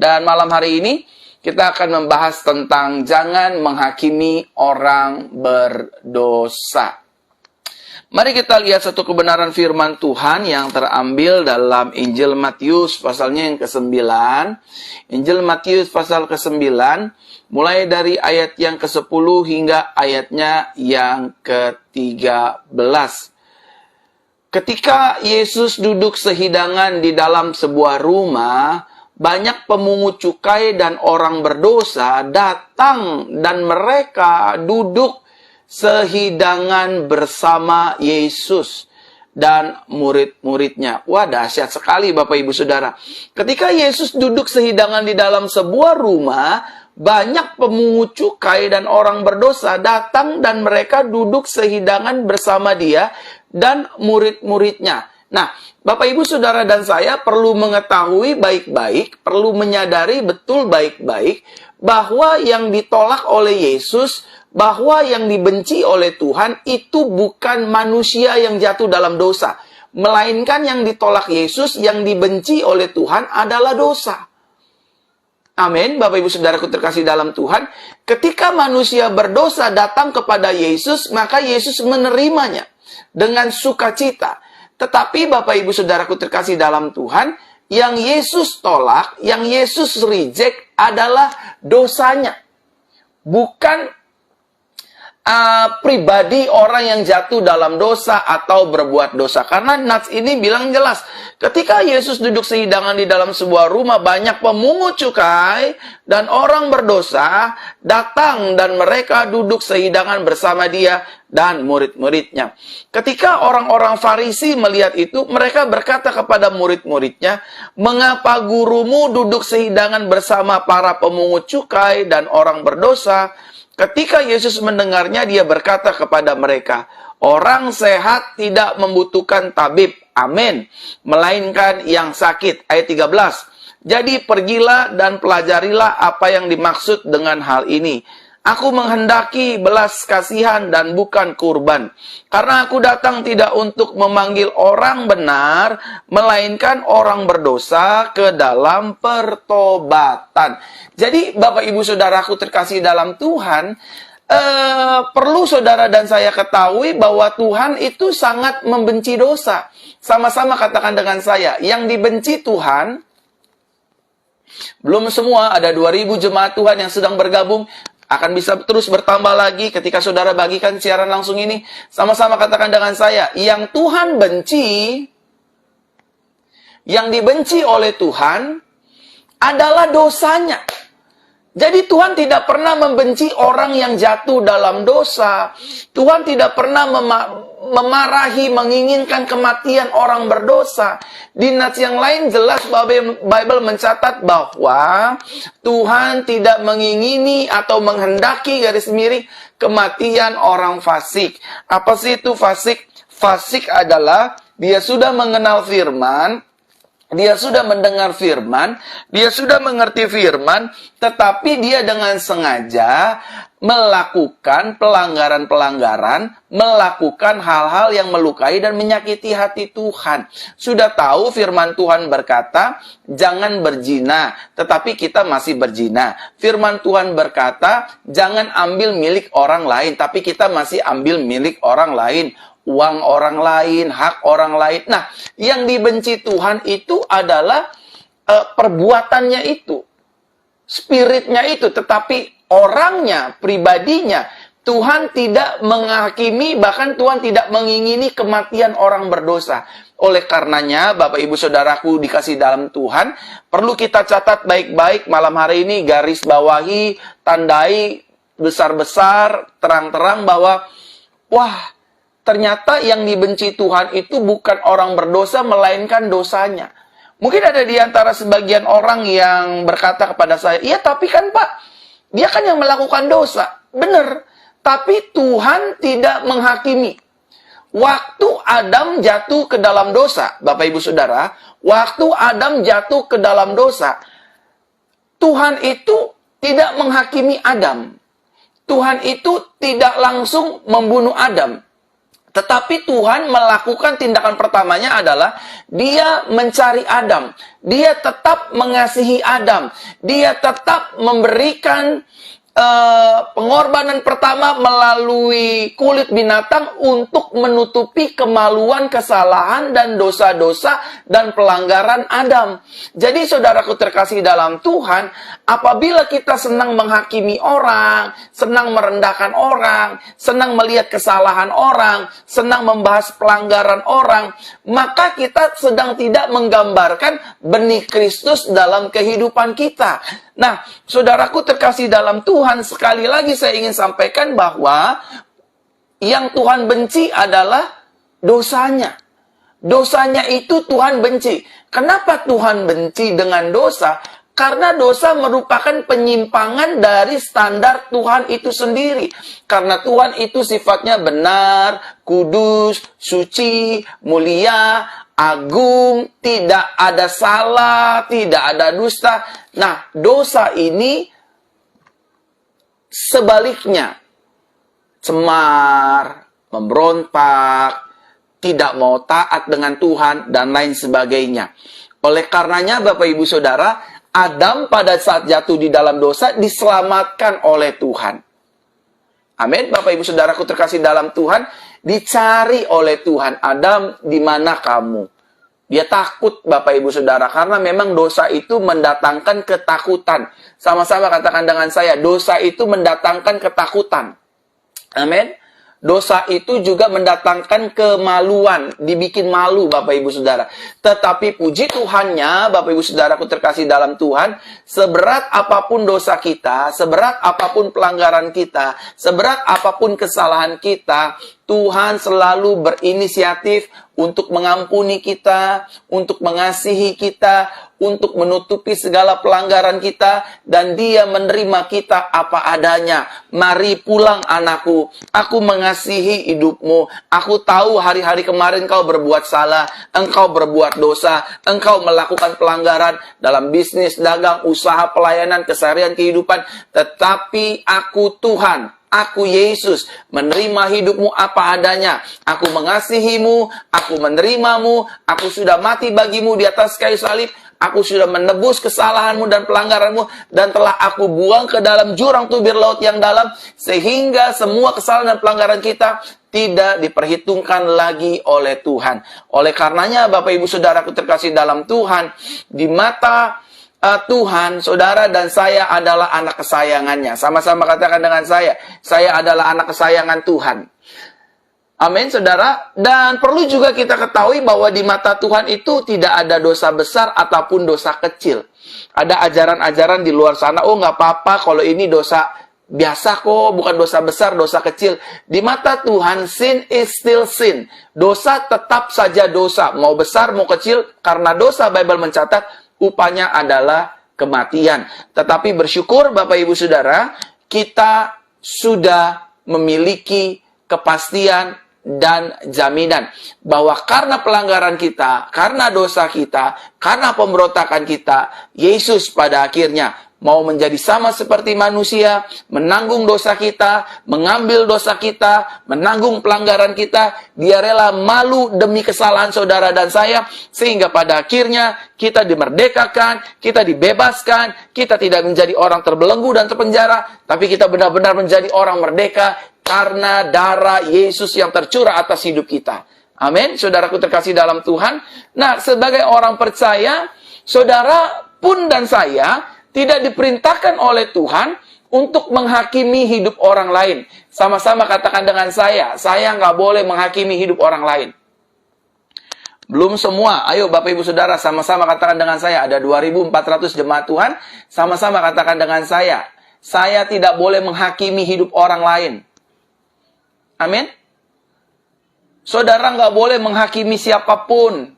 Dan malam hari ini kita akan membahas tentang jangan menghakimi orang berdosa. Mari kita lihat satu kebenaran firman Tuhan yang terambil dalam Injil Matius pasalnya yang ke-9. Injil Matius pasal ke-9, mulai dari ayat yang ke-10 hingga ayatnya yang ke-13. Ketika Yesus duduk sehidangan di dalam sebuah rumah, banyak pemungut cukai dan orang berdosa datang dan mereka duduk sehidangan bersama Yesus dan murid-muridnya. Wah, dahsyat sekali Bapak Ibu Saudara. Ketika Yesus duduk sehidangan di dalam sebuah rumah, banyak pemungut cukai dan orang berdosa datang dan mereka duduk sehidangan bersama dia dan murid-muridnya. Nah, Bapak Ibu Saudara dan saya perlu mengetahui baik-baik, perlu menyadari betul baik-baik bahwa yang ditolak oleh Yesus, bahwa yang dibenci oleh Tuhan itu bukan manusia yang jatuh dalam dosa, melainkan yang ditolak Yesus, yang dibenci oleh Tuhan adalah dosa. Amin, Bapak Ibu Saudaraku terkasih dalam Tuhan. Ketika manusia berdosa datang kepada Yesus, maka Yesus menerimanya dengan sukacita. Tetapi Bapak Ibu Saudaraku terkasih dalam Tuhan, yang Yesus tolak, yang Yesus reject adalah dosanya. Bukan pribadi orang yang jatuh dalam dosa atau berbuat dosa. Karena Nats ini bilang jelas, ketika Yesus duduk sehidangan di dalam sebuah rumah, banyak pemungut cukai dan orang berdosa datang dan mereka duduk sehidangan bersama dia dan murid-muridnya. Ketika orang-orang Farisi melihat itu, mereka berkata kepada murid-muridnya, "Mengapa gurumu duduk sehidangan bersama para pemungut cukai dan orang berdosa?" Ketika Yesus mendengarnya, dia berkata kepada mereka, "Orang sehat tidak membutuhkan tabib, amin, melainkan yang sakit." Ayat 13. "Jadi pergilah dan pelajarilah apa yang dimaksud dengan hal ini. Aku menghendaki belas kasihan dan bukan kurban. Karena aku datang tidak untuk memanggil orang benar, melainkan orang berdosa ke dalam pertobatan." Jadi Bapak Ibu Saudaraku terkasih dalam Tuhan, perlu saudara dan saya ketahui bahwa Tuhan itu sangat membenci dosa. Sama-sama katakan dengan saya, yang dibenci Tuhan, belum semua, ada 2.000 jemaat Tuhan yang sedang bergabung, akan bisa terus bertambah lagi ketika saudara bagikan siaran langsung ini. Sama-sama katakan dengan saya, yang Tuhan benci, yang dibenci oleh Tuhan adalah dosanya. Jadi Tuhan tidak pernah membenci orang yang jatuh dalam dosa. Tuhan tidak pernah memarahi, menginginkan kematian orang berdosa. Di nats yang lain jelas Bible mencatat bahwa Tuhan tidak mengingini atau menghendaki garis miring kematian orang fasik. Apa sih itu fasik? Fasik adalah dia sudah mengenal firman, dia sudah mendengar firman, dia sudah mengerti firman, tetapi dia dengan sengaja melakukan pelanggaran-pelanggaran, melakukan hal-hal yang melukai dan menyakiti hati Tuhan. Sudah tahu firman Tuhan berkata, jangan berzina, tetapi kita masih berzina. Firman Tuhan berkata, jangan ambil milik orang lain, tapi kita masih ambil milik orang lain. Uang orang lain, hak orang lain. Nah, yang dibenci Tuhan itu adalah perbuatannya itu, spiritnya itu, tetapi orangnya, pribadinya, Tuhan tidak menghakimi, bahkan Tuhan tidak mengingini kematian orang berdosa. Oleh karenanya, Bapak Ibu Saudaraku dikasih dalam Tuhan, perlu kita catat baik-baik malam hari ini, garis bawahi, tandai besar-besar, terang-terang bahwa, wah, ternyata yang dibenci Tuhan itu bukan orang berdosa, melainkan dosanya. Mungkin ada di antara sebagian orang yang berkata kepada saya, "Iya, tapi kan Pak, dia kan yang melakukan dosa." Benar, tapi Tuhan tidak menghakimi. Waktu Adam jatuh ke dalam dosa, Bapak Ibu Saudara, waktu Adam jatuh ke dalam dosa, Tuhan itu tidak menghakimi Adam. Tuhan itu tidak langsung membunuh Adam. Tetapi Tuhan melakukan tindakan pertamanya adalah dia mencari Adam. Dia tetap mengasihi Adam. Dia tetap memberikan pengorbanan pertama melalui kulit binatang untuk menutupi kemaluan, kesalahan, dan dosa-dosa dan pelanggaran Adam. Jadi saudaraku terkasih dalam Tuhan, apabila kita senang menghakimi orang, senang merendahkan orang, senang melihat kesalahan orang, senang membahas pelanggaran orang, maka kita sedang tidak menggambarkan benih Kristus dalam kehidupan kita. Nah, saudaraku terkasih dalam Tuhan, sekali lagi saya ingin sampaikan bahwa yang Tuhan benci adalah dosanya. Dosanya itu Tuhan benci. Kenapa Tuhan benci dengan dosa? Karena dosa merupakan penyimpangan dari standar Tuhan itu sendiri. Karena Tuhan itu sifatnya benar, kudus, suci, mulia, agung, tidak ada salah, tidak ada dusta. Nah, dosa ini sebaliknya, cemar, memberontak, tidak mau taat dengan Tuhan, dan lain sebagainya. Oleh karenanya, Bapak Ibu Saudara, Adam pada saat jatuh di dalam dosa diselamatkan oleh Tuhan. Amin. Bapak Ibu Saudaraku terkasih dalam Tuhan, dicari oleh Tuhan. Adam, di mana kamu? Dia takut, Bapak Ibu Saudara, karena memang dosa itu mendatangkan ketakutan. Sama-sama katakan dengan saya, dosa itu mendatangkan ketakutan. Amin. Dosa itu juga mendatangkan kemaluan, dibikin malu Bapak Ibu Saudara. Tetapi puji Tuhannya, Bapak Ibu Saudaraku terkasih dalam Tuhan, seberat apapun dosa kita, seberat apapun pelanggaran kita, seberat apapun kesalahan kita, Tuhan selalu berinisiatif untuk mengampuni kita, untuk mengasihi kita, untuk menutupi segala pelanggaran kita, dan Dia menerima kita apa adanya. Mari pulang anakku, aku mengasihi hidupmu. Aku tahu hari-hari kemarin kau berbuat salah, engkau berbuat dosa, engkau melakukan pelanggaran dalam bisnis, dagang, usaha, pelayanan, keseharian kehidupan. Tetapi aku Tuhan, aku Yesus, menerima hidupmu apa adanya. Aku mengasihimu, aku menerimamu, aku sudah mati bagimu di atas kayu salib. Aku sudah menebus kesalahanmu dan pelanggaranmu, dan telah aku buang ke dalam jurang tubir laut yang dalam, sehingga semua kesalahan dan pelanggaran kita tidak diperhitungkan lagi oleh Tuhan. Oleh karenanya, Bapak Ibu Saudaraku terkasih dalam Tuhan, di mata Tuhan, saudara dan saya adalah anak kesayangannya. Sama-sama katakan dengan saya adalah anak kesayangan Tuhan. Amin, saudara. Dan perlu juga kita ketahui bahwa di mata Tuhan itu tidak ada dosa besar ataupun dosa kecil. Ada ajaran-ajaran di luar sana, oh nggak apa-apa kalau ini dosa biasa kok, bukan dosa besar, dosa kecil. Di mata Tuhan, sin is still sin. Dosa tetap saja dosa, mau besar mau kecil, karena dosa Bible mencatat upahnya adalah kematian. Tetapi bersyukur Bapak Ibu Saudara, kita sudah memiliki kepastian dan jaminan bahwa karena pelanggaran kita, karena dosa kita, karena pemberontakan kita, Yesus pada akhirnya mau menjadi sama seperti manusia, menanggung dosa kita, mengambil dosa kita, menanggung pelanggaran kita. Dia rela malu demi kesalahan saudara dan saya, sehingga pada akhirnya kita dimerdekakan, kita dibebaskan, kita tidak menjadi orang terbelenggu dan terpenjara, tapi kita benar-benar menjadi orang merdeka karena darah Yesus yang tercurah atas hidup kita. Amin, saudaraku terkasih dalam Tuhan. Nah, sebagai orang percaya, saudara pun dan saya tidak diperintahkan oleh Tuhan untuk menghakimi hidup orang lain. Sama-sama katakan dengan saya nggak boleh menghakimi hidup orang lain. Belum semua, ayo Bapak Ibu Saudara, sama-sama katakan dengan saya, ada 2.400 jemaat Tuhan, sama-sama katakan dengan saya tidak boleh menghakimi hidup orang lain. Amin. Saudara nggak boleh menghakimi siapapun.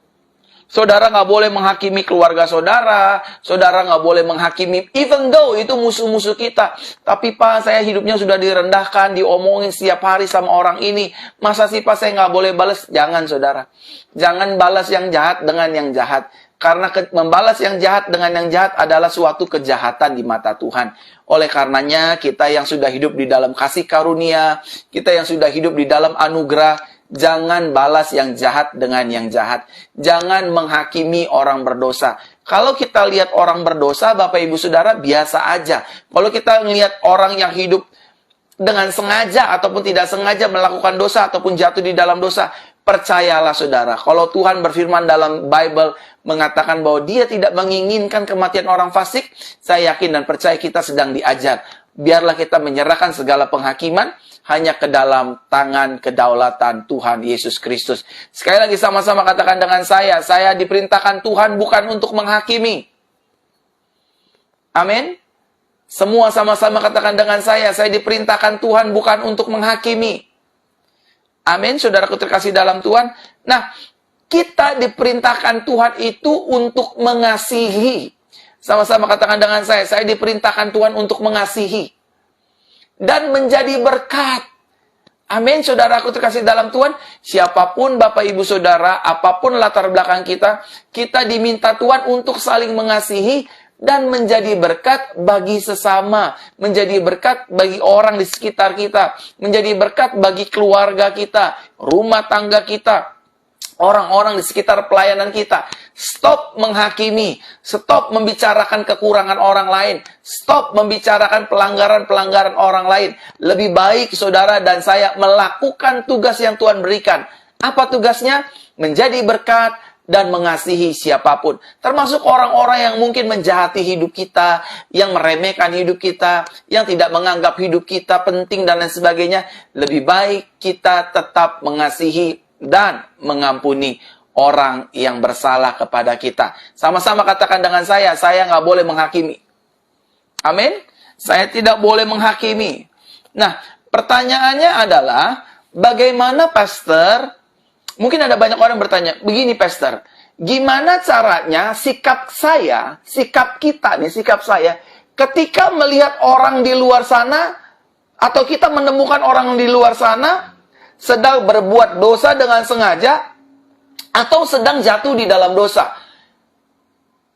Saudara nggak boleh menghakimi keluarga saudara. Saudara nggak boleh menghakimi, even though itu musuh-musuh kita. Tapi Pak, saya hidupnya sudah direndahkan, diomongin setiap hari sama orang ini. Masa sih Pak saya nggak boleh balas? Jangan saudara. Jangan balas yang jahat dengan yang jahat. Karena membalas yang jahat dengan yang jahat adalah suatu kejahatan di mata Tuhan. Oleh karenanya, kita yang sudah hidup di dalam kasih karunia, kita yang sudah hidup di dalam anugerah, jangan balas yang jahat dengan yang jahat. Jangan menghakimi orang berdosa. Kalau kita lihat orang berdosa, Bapak Ibu Saudara, biasa aja. Kalau kita melihat orang yang hidup dengan sengaja ataupun tidak sengaja melakukan dosa ataupun jatuh di dalam dosa, percayalah saudara, kalau Tuhan berfirman dalam Bible mengatakan bahwa dia tidak menginginkan kematian orang fasik, saya yakin dan percaya kita sedang diajar. Biarlah kita menyerahkan segala penghakiman hanya ke dalam tangan kedaulatan Tuhan Yesus Kristus. Sekali lagi sama-sama katakan dengan saya diperintahkan Tuhan bukan untuk menghakimi. Amin. Semua sama-sama katakan dengan saya diperintahkan Tuhan bukan untuk menghakimi. Amin, saudaraku terkasih dalam Tuhan. Nah, kita diperintahkan Tuhan itu untuk mengasihi. Sama-sama katakan dengan saya diperintahkan Tuhan untuk mengasihi. Dan menjadi berkat. Amin, saudaraku terkasih dalam Tuhan. Siapapun Bapak Ibu Saudara, apapun latar belakang kita, kita diminta Tuhan untuk saling mengasihi dan menjadi berkat bagi sesama, menjadi berkat bagi orang di sekitar kita, menjadi berkat bagi keluarga kita, rumah tangga kita, orang-orang di sekitar pelayanan kita. Stop menghakimi, stop membicarakan kekurangan orang lain, stop membicarakan pelanggaran-pelanggaran orang lain. Lebih baik saudara dan saya melakukan tugas yang Tuhan berikan. Apa tugasnya? Menjadi berkat dan mengasihi siapapun. Termasuk orang-orang yang mungkin menjahati hidup kita, yang meremehkan hidup kita, yang tidak menganggap hidup kita penting dan lain sebagainya. Lebih baik kita tetap mengasihi dan mengampuni orang yang bersalah kepada kita. Sama-sama katakan dengan saya nggak boleh menghakimi. Amin? Saya tidak boleh menghakimi. Nah, pertanyaannya adalah, bagaimana pastor? Mungkin ada banyak orang bertanya, begini pastor, gimana caranya sikap saya, sikap saya, ketika melihat orang di luar sana, atau kita menemukan orang di luar sana, sedang berbuat dosa dengan sengaja, atau sedang jatuh di dalam dosa.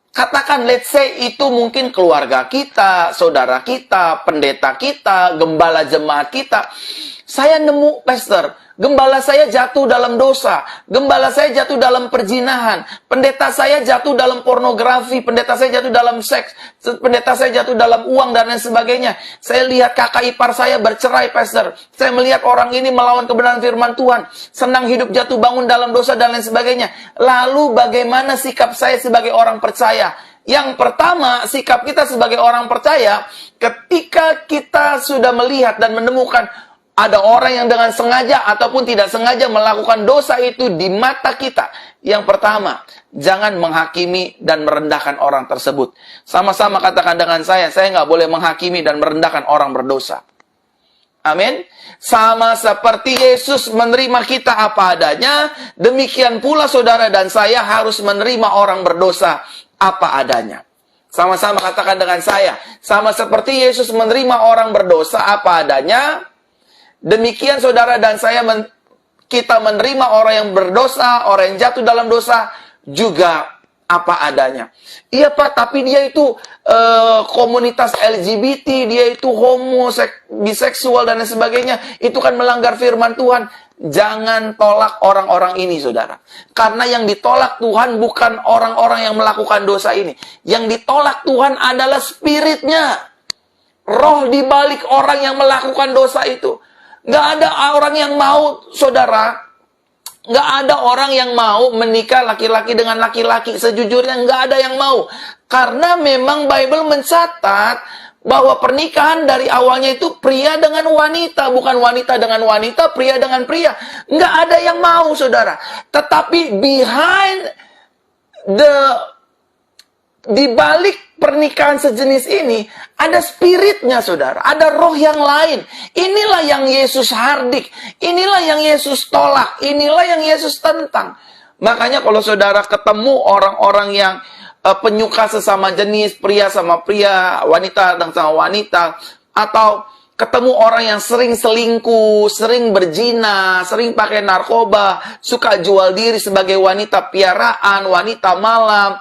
Katakan, let's say itu mungkin keluarga kita, saudara kita, pendeta kita, gembala jemaat kita. Saya nemu, pastor, gembala saya jatuh dalam dosa, gembala saya jatuh dalam perzinahan, pendeta saya jatuh dalam pornografi, pendeta saya jatuh dalam seks, pendeta saya jatuh dalam uang dan lain sebagainya. Saya lihat kakak ipar saya bercerai, pastor. Saya melihat orang ini melawan kebenaran firman Tuhan, senang hidup jatuh bangun dalam dosa dan lain sebagainya. Lalu bagaimana sikap saya sebagai orang percaya? Yang pertama, sikap kita sebagai orang percaya, ketika kita sudah melihat dan menemukan ada orang yang dengan sengaja ataupun tidak sengaja melakukan dosa itu di mata kita. Yang pertama, jangan menghakimi dan merendahkan orang tersebut. Sama-sama katakan dengan saya nggak boleh menghakimi dan merendahkan orang berdosa. Amin. Sama seperti Yesus menerima kita apa adanya, demikian pula saudara dan saya harus menerima orang berdosa apa adanya. Sama-sama katakan dengan saya, sama seperti Yesus menerima orang berdosa apa adanya, demikian saudara dan saya kita menerima orang yang berdosa, orang yang jatuh dalam dosa juga apa adanya. Iya Pak, tapi dia itu komunitas LGBT, dia itu biseksual dan lain sebagainya. Itu kan melanggar firman Tuhan. Jangan tolak orang-orang ini, saudara. Karena yang ditolak Tuhan bukan orang-orang yang melakukan dosa ini. Yang ditolak Tuhan adalah spiritnya. Roh di balik orang yang melakukan dosa itu. Nggak ada orang yang mau, saudara. Nggak ada orang yang mau menikah laki-laki dengan laki-laki. Sejujurnya nggak ada yang mau. Karena memang Bible mencatat bahwa pernikahan dari awalnya itu pria dengan wanita. Bukan wanita dengan wanita, pria dengan pria. Nggak ada yang mau, saudara. Tetapi di balik pernikahan sejenis ini, ada spiritnya, saudara. Ada roh yang lain. Inilah yang Yesus hardik. Inilah yang Yesus tolak. Inilah yang Yesus tentang. Makanya kalau saudara ketemu orang-orang yang penyuka sesama jenis, pria sama pria, wanita sama wanita, atau ketemu orang yang sering selingkuh, sering berzina, sering pakai narkoba, suka jual diri sebagai wanita piaraan, wanita malam,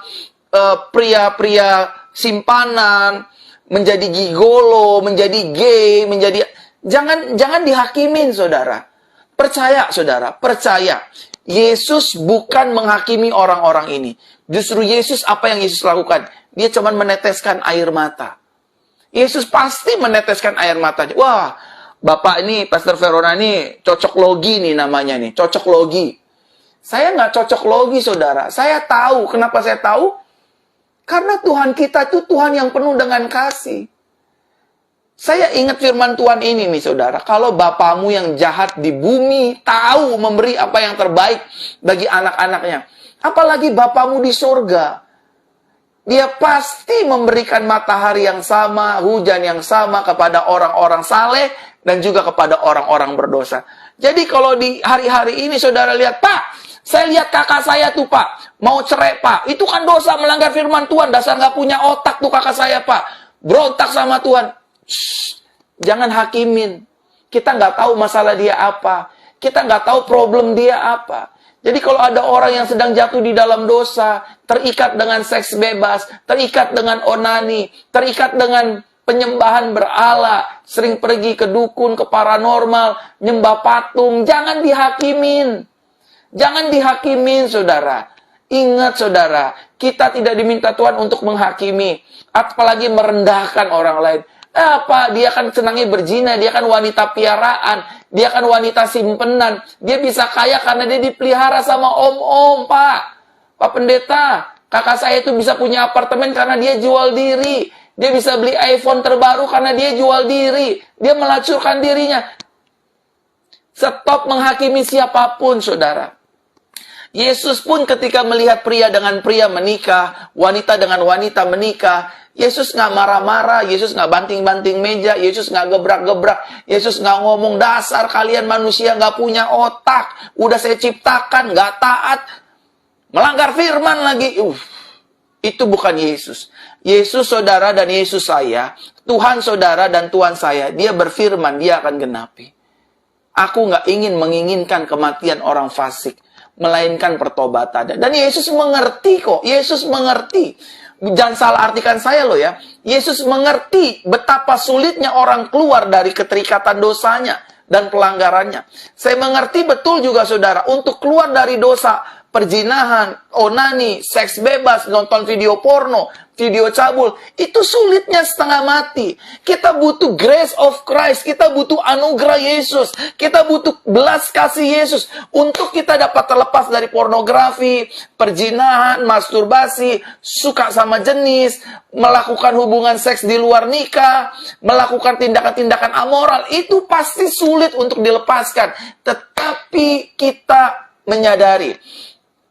pria-pria simpanan, menjadi gigolo, menjadi gay, menjadi... Jangan dihakimin, saudara. Percaya, saudara, percaya. Yesus bukan menghakimi orang-orang ini. Justru Yesus, apa yang Yesus lakukan? Dia cuma meneteskan air mata. Yesus pasti meneteskan air matanya. Wah, Bapak ini, Pastor Verona ini cocok logi nih namanya nih. Cocok logi. Saya nggak cocok logi, saudara. Saya tahu. Kenapa saya tahu? Karena Tuhan kita itu Tuhan yang penuh dengan kasih. Saya ingat firman Tuhan ini nih, saudara. Kalau Bapamu yang jahat di bumi tahu memberi apa yang terbaik bagi anak-anaknya. Apalagi Bapamu di sorga. Dia pasti memberikan matahari yang sama, hujan yang sama kepada orang-orang saleh dan juga kepada orang-orang berdosa. Jadi kalau di hari-hari ini saudara lihat, Pak, saya lihat kakak saya tuh Pak, mau cerai Pak. Itu kan dosa melanggar firman Tuhan, dasar nggak punya otak tuh kakak saya Pak. Berontak sama Tuhan. Shh, jangan hakimin. Kita nggak tahu masalah dia apa. Kita nggak tahu problem dia apa. Jadi kalau ada orang yang sedang jatuh di dalam dosa, terikat dengan seks bebas, terikat dengan onani, terikat dengan penyembahan berhala, sering pergi ke dukun, ke paranormal, nyembah patung, jangan dihakimin. Jangan dihakimin, saudara. Ingat, saudara, kita tidak diminta Tuhan untuk menghakimi, apalagi merendahkan orang lain. Apa? Dia kan senangnya berzina, dia kan wanita piaraan, dia kan wanita simpenan. Dia bisa kaya karena dia dipelihara sama om-om, Pak. Pak Pendeta, kakak saya itu bisa punya apartemen karena dia jual diri. Dia bisa beli iPhone terbaru karena dia jual diri. Dia melacurkan dirinya. Stop menghakimi siapapun, saudara. Yesus pun ketika melihat pria dengan pria menikah, wanita dengan wanita menikah, Yesus nggak marah-marah, Yesus nggak banting-banting meja, Yesus nggak gebrak-gebrak, Yesus nggak ngomong, dasar kalian manusia nggak punya otak, udah saya ciptakan, nggak taat, melanggar firman lagi. Itu bukan Yesus. Yesus saudara dan Yesus saya, Tuhan saudara dan Tuhan saya, dia berfirman, dia akan genapi. Aku nggak menginginkan kematian orang fasik, melainkan pertobatan. Dan Yesus mengerti kok, Yesus mengerti. Jangan salah artikan saya loh ya. Yesus mengerti betapa sulitnya orang keluar dari keterikatan dosanya dan pelanggarannya. Saya mengerti betul juga saudara, untuk keluar dari dosa perzinahan, onani, seks bebas, nonton video porno, video cabul, itu sulitnya setengah mati. Kita butuh grace of Christ, kita butuh anugerah Yesus, kita butuh belas kasih Yesus untuk kita dapat terlepas dari pornografi, perzinahan, masturbasi, suka sama jenis, melakukan hubungan seks di luar nikah, melakukan tindakan-tindakan amoral. Itu pasti sulit untuk dilepaskan. Tetapi kita menyadari,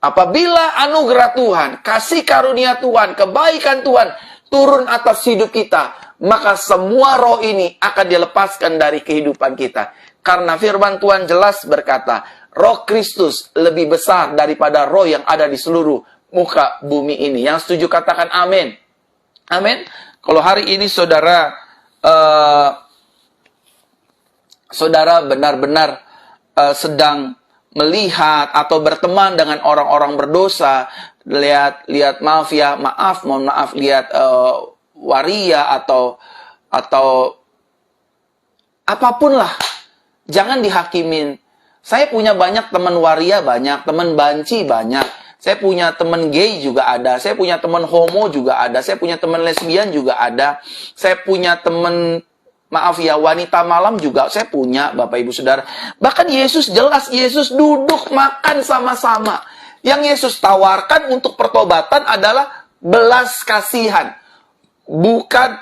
apabila anugerah Tuhan, kasih karunia Tuhan, kebaikan Tuhan turun atas hidup kita, maka semua roh ini akan dilepaskan dari kehidupan kita. Karena firman Tuhan jelas berkata, roh Kristus lebih besar daripada roh yang ada di seluruh muka bumi ini. Yang setuju katakan amin. Amin. Kalau hari ini saudara, saudara benar-benar sedang melihat atau berteman dengan orang-orang berdosa, lihat mohon maaf, lihat waria atau apapun lah, jangan dihakimin. Saya punya banyak teman waria, banyak teman banci, banyak. Saya punya teman gay juga ada, saya punya teman homo juga ada, saya punya teman lesbian juga ada, saya punya teman wanita malam juga saya punya, Bapak Ibu Saudara. Bahkan Yesus jelas, Yesus duduk makan sama-sama. Yang Yesus tawarkan untuk pertobatan adalah belas kasihan. Bukan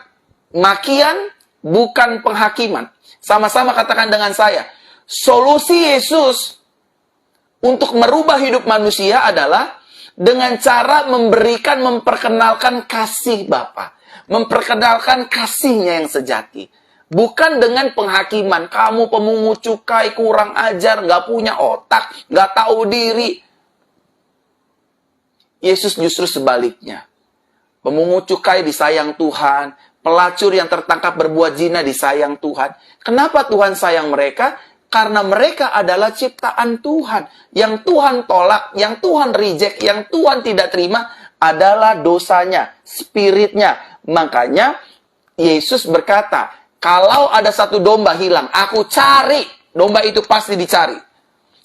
makian, bukan penghakiman. Sama-sama katakan dengan saya. Solusi Yesus untuk merubah hidup manusia adalah dengan cara memperkenalkan kasih Bapa. Memperkenalkan kasihnya yang sejati. Bukan dengan penghakiman, kamu pemungut cukai, kurang ajar, nggak punya otak, nggak tahu diri. Yesus justru sebaliknya. Pemungut cukai disayang Tuhan. Pelacur yang tertangkap berbuat zina disayang Tuhan. Kenapa Tuhan sayang mereka? Karena mereka adalah ciptaan Tuhan. Yang Tuhan tolak, yang Tuhan reject, yang Tuhan tidak terima adalah dosanya, spiritnya. Makanya Yesus berkata, kalau ada satu domba hilang, aku cari. Domba itu pasti dicari.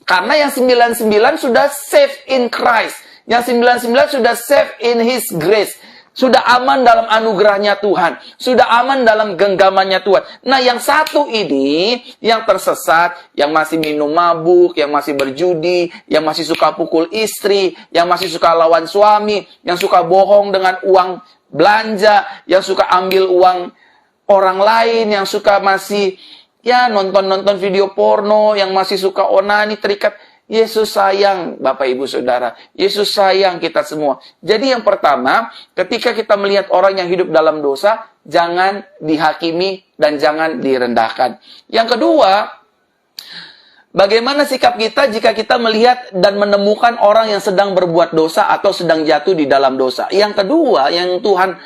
Karena yang 99 sudah safe in Christ. Yang 99 sudah safe in His grace. Sudah aman dalam anugerahnya Tuhan. Sudah aman dalam genggamannya Tuhan. Nah, yang satu ini, yang tersesat, yang masih minum mabuk, yang masih berjudi, yang masih suka pukul istri, yang masih suka lawan suami, yang suka bohong dengan uang belanja, yang suka ambil uang orang lain, yang suka masih nonton-nonton video porno, yang masih suka onani, terikat. Yesus sayang Bapak Ibu Saudara. Yesus sayang kita semua. Jadi yang pertama, ketika kita melihat orang yang hidup dalam dosa, jangan dihakimi dan jangan direndahkan. Yang kedua, bagaimana sikap kita jika kita melihat dan menemukan orang yang sedang berbuat dosa atau sedang jatuh di dalam dosa. Yang kedua, yang Tuhan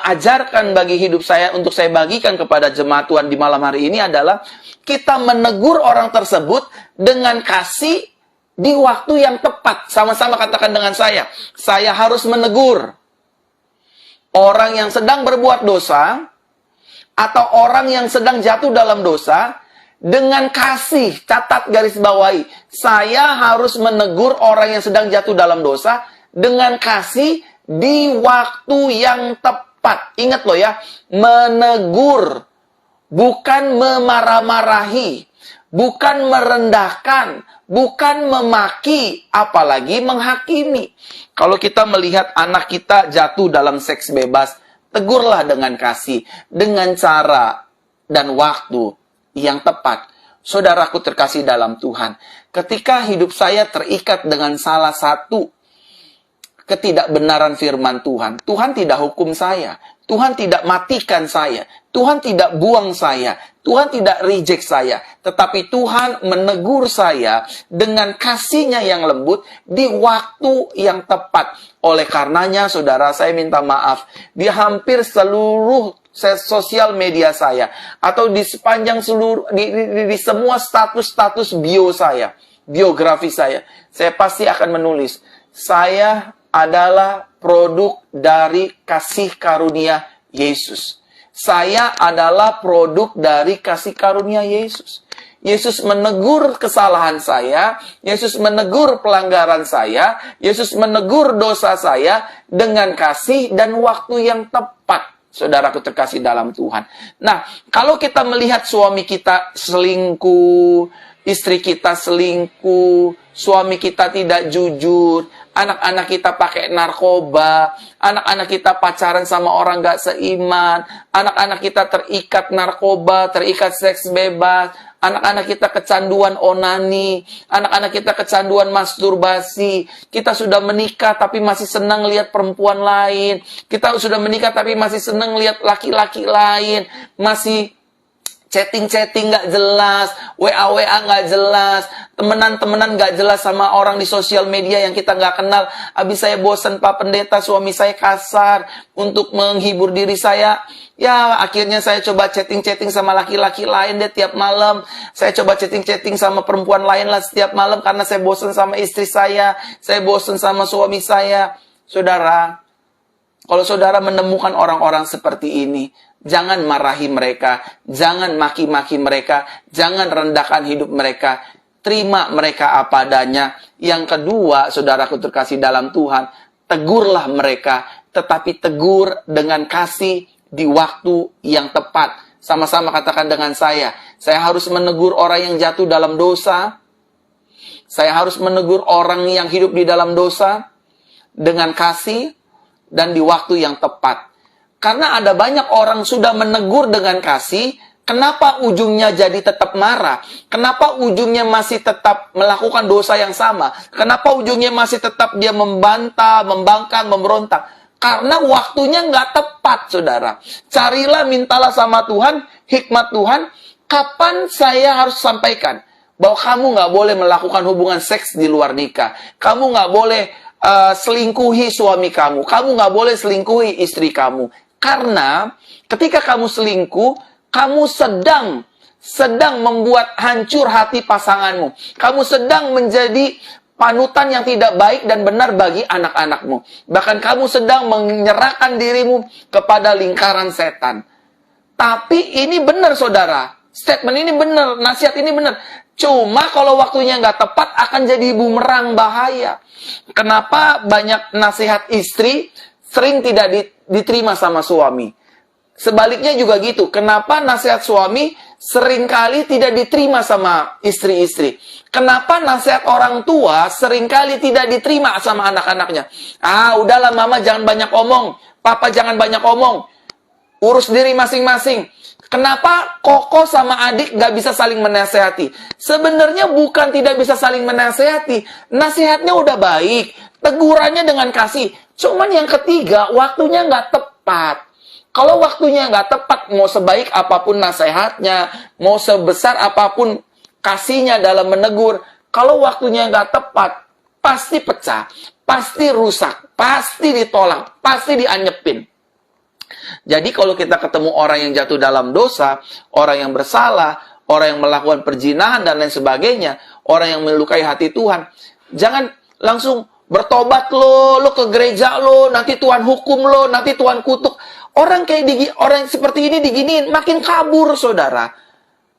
ajarkan bagi hidup saya untuk saya bagikan kepada jemaat Tuhan di malam hari ini adalah kita menegur orang tersebut dengan kasih di waktu yang tepat. Sama-sama katakan dengan saya. Saya harus menegur orang yang sedang berbuat dosa atau orang yang sedang jatuh dalam dosa dengan kasih. Catat garis bawahi. Saya harus menegur orang yang sedang jatuh dalam dosa dengan kasih di waktu yang tepat. Ingat loh ya, menegur, bukan memarah-marahi, bukan merendahkan, bukan memaki, apalagi menghakimi. Kalau kita melihat anak kita jatuh dalam seks bebas, tegurlah dengan kasih, dengan cara dan waktu yang tepat. Saudaraku terkasih dalam Tuhan, ketika hidup saya terikat dengan salah satu ketidakbenaran firman Tuhan, Tuhan tidak hukum saya, Tuhan tidak matikan saya, Tuhan tidak buang saya, Tuhan tidak reject saya, tetapi Tuhan menegur saya dengan kasih-Nya yang lembut di waktu yang tepat. Oleh karenanya, saudara, saya minta maaf di hampir seluruh sosial media saya atau di sepanjang seluruh di semua status bio saya, biografi saya pasti akan menulis, saya adalah produk dari kasih karunia Yesus. Saya adalah produk dari kasih karunia Yesus. Yesus menegur kesalahan saya, Yesus menegur pelanggaran saya, Yesus menegur dosa saya dengan kasih dan waktu yang tepat. Saudaraku terkasih dalam Tuhan. Nah, kalau kita melihat suami kita selingkuh, istri kita selingkuh, suami kita tidak jujur, anak-anak kita pakai narkoba, anak-anak kita pacaran sama orang gak seiman, anak-anak kita terikat narkoba, terikat seks bebas, anak-anak kita kecanduan onani, anak-anak kita kecanduan masturbasi, kita sudah menikah tapi masih senang lihat perempuan lain, kita sudah menikah tapi masih senang lihat laki-laki lain, masih chatting-chatting gak jelas, WA-WA gak jelas, temenan-temenan gak jelas sama orang di sosial media yang kita gak kenal. Habis saya bosan Pak Pendeta, suami saya kasar, untuk menghibur diri saya, ya akhirnya saya coba chatting-chatting sama laki-laki lain deh tiap malam. Saya coba chatting-chatting sama perempuan lain lah setiap malam karena saya bosan sama istri saya bosan sama suami saya. Saudara, kalau saudara menemukan orang-orang seperti ini, jangan marahi mereka, jangan maki-maki mereka, jangan rendahkan hidup mereka. Terima mereka apa adanya. Yang kedua, saudaraku terkasih dalam Tuhan, tegurlah mereka, tetapi tegur dengan kasih di waktu yang tepat. Sama-sama katakan dengan saya harus menegur orang yang jatuh dalam dosa. Saya harus menegur orang yang hidup di dalam dosa dengan kasih dan di waktu yang tepat. Karena ada banyak orang sudah menegur dengan kasih, kenapa ujungnya jadi tetap marah? Kenapa ujungnya masih tetap melakukan dosa yang sama? Kenapa ujungnya masih tetap dia membantah, membangkang, memberontak? Karena waktunya nggak tepat, saudara. Carilah, mintalah sama Tuhan, hikmat Tuhan, kapan saya harus sampaikan bahwa kamu nggak boleh melakukan hubungan seks di luar nikah. Kamu nggak boleh selingkuhi suami kamu. Kamu nggak boleh selingkuhi istri kamu. Karena ketika kamu selingkuh, kamu sedang membuat hancur hati pasanganmu. Kamu sedang menjadi panutan yang tidak baik dan benar bagi anak-anakmu. Bahkan kamu sedang menyerahkan dirimu kepada lingkaran setan. Tapi ini benar, saudara. Statement ini benar, nasihat ini benar. Cuma kalau waktunya nggak tepat akan jadi bumerang bahaya. Kenapa banyak nasihat istri sering tidak diterima sama suami? Sebaliknya juga gitu. Kenapa nasihat suami seringkali tidak diterima sama istri-istri? Kenapa nasihat orang tua seringkali tidak diterima sama anak-anaknya? Udahlah mama jangan banyak omong. Papa jangan banyak omong. Urus diri masing-masing. Kenapa koko sama adik gak bisa saling menasehati? Sebenarnya bukan tidak bisa saling menasehati. Nasihatnya udah baik. Tegurannya dengan kasih. Cuman yang ketiga, waktunya gak tepat. Kalau waktunya nggak tepat, mau sebaik apapun nasihatnya, mau sebesar apapun kasihnya dalam menegur, kalau waktunya nggak tepat, pasti pecah, pasti rusak, pasti ditolak, pasti dianyepin. Jadi kalau kita ketemu orang yang jatuh dalam dosa, orang yang bersalah, orang yang melakukan perzinahan dan lain sebagainya, orang yang melukai hati Tuhan, jangan langsung bertobat lo ke gereja lo, nanti Tuhan hukum lo, nanti Tuhan kutuk. Orang seperti ini diginiin, makin kabur, saudara.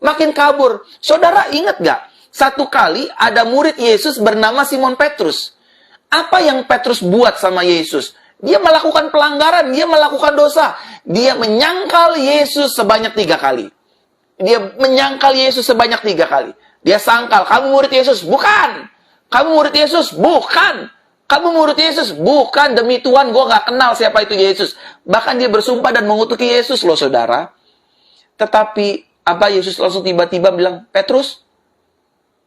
Makin kabur. Saudara ingat gak? Satu kali ada murid Yesus bernama Simon Petrus. Apa yang Petrus buat sama Yesus? Dia melakukan pelanggaran, dia melakukan dosa. Dia menyangkal Yesus sebanyak 3 kali. Dia menyangkal Yesus sebanyak 3 kali. Dia sangkal, kamu murid Yesus? Bukan. Kamu murid Yesus? Bukan. Kamu murid Yesus? Bukan, demi Tuhan gue gak kenal siapa itu Yesus. Bahkan dia bersumpah dan mengutuki Yesus loh, saudara. Tetapi apa Yesus langsung tiba-tiba bilang, Petrus,